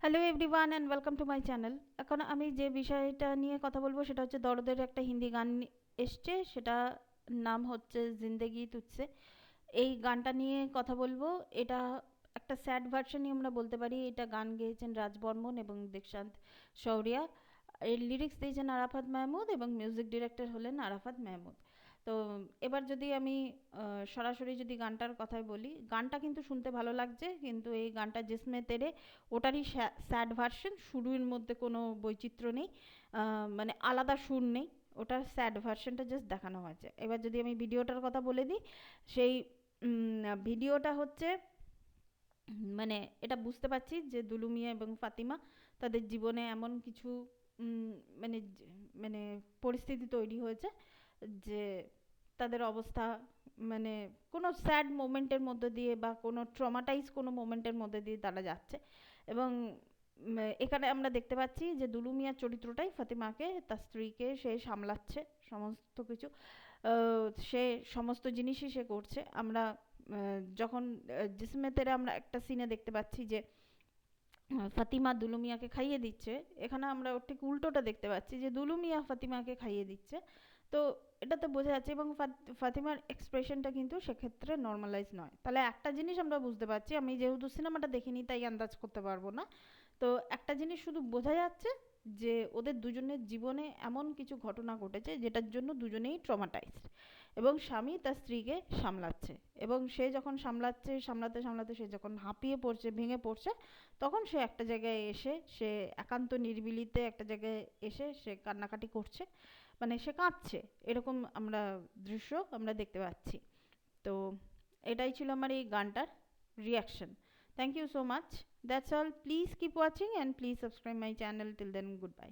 Hello everyone and welcome to my channel. এখন আমি যে বিষয়টা নিয়ে কথা বলবো সেটা হচ্ছে দরদের একটা হিন্দি গান এসছে, সেটা নাম হচ্ছে জিন্দেগি তুঝসে। এই গানটা নিয়ে কথা বলবো। এটা একটা স্যাড ভার্সনই আমরা বলতে পারি। এটা গান গেয়েছেন রাজ বর্মন এবং দীক্ষান্ত শৌরিয়া। এর লিরিক্স দিয়েছেন আরাফাত মাহমুদ এবং মিউজিক ডিরেক্টর হলেন আরাফাত মাহমুদ। তো এবার যদি আমি সরাসরি যদি গানটার কথাই বলি, গানটা কিন্তু শুনতে ভালো লাগছে, কিন্তু এই গানটা জিসমে তেরে ওটারই স্যাড ভার্সন। শুরুর মধ্যে কোনো বৈচিত্র্য নেই, মানে আলাদা সুর নেই, ওটার স্যাড ভার্সনটা জাস্ট দেখানো হয়েছে। এবার যদি আমি ভিডিওটার কথা বলে দিই, সেই ভিডিওটা হচ্ছে মানে এটা বুঝতে পারছি যে দুলু মিয়া এবং ফাতিমা তাদের জীবনে এমন কিছু মানে মানে পরিস্থিতি তৈরি হয়েছে যে তাদের অবস্থা মানে কোনো স্যাড মোমেন্টের মধ্যে দিয়ে বা কোনো ট্রমাটাইজ কোনো মোমেন্টের মধ্যে দিয়ে তারা যাচ্ছে। এবং এখানে আমরা দেখতে পাচ্ছি যে দুলু মিয়ার চরিত্রটাই ফাতিমাকে, তার স্ত্রীকে সে সামলাচ্ছে সমস্ত কিছু। সে সমস্ত জিনিসই সে করছে। আমরা যখন জিসমে তেরে আমরা একটা সিনে দেখতে পাচ্ছি যে ফাতিমা দুলু মিয়াকে খাইয়ে দিচ্ছে, এখানে আমরা ওর ঠিক উল্টোটা দেখতে পাচ্ছি যে দুলু মিয়া ফাতিমাকে খাইয়ে দিচ্ছে। তো এটাতে বোঝা যাচ্ছে, এবং ফাতিমার এক্সপ্রেশনটা কিন্তু সেক্ষেত্রে নর্মালাইজ নয়। তাহলে একটা জিনিস আমরা বুঝতে পারছি, আমি যেহেতু সিনেমাটা দেখিনি তাই আন্দাজ করতে পারবো না। তো একটা জিনিস শুধু বোঝা যাচ্ছে যে ওদের দুজনের জীবনে এমন কিছু ঘটনা ঘটেছে যেটার জন্য দুজনেই ট্রমাটাইজড, এবং স্বামী তার স্ত্রীকে সামলাচ্ছে, এবং সে যখন সামলাচ্ছে সামলাতে সামলাতে সে যখন হাঁপিয়ে পড়ছে, ভেঙে পড়ছে, তখন সে একটা জায়গায় এসে সে একান্ত নিরিবিলিতে একটা জায়গায় এসে সে কান্নাকাটি করছে, মানে সে কাঁদছে। এরকম আমরা দৃশ্য আমরা দেখতে পাচ্ছি। তো এটাই ছিল আমার এই গানটার reaction. Thank you so much. That's all. Please keep watching and please subscribe my channel. Till then, good by.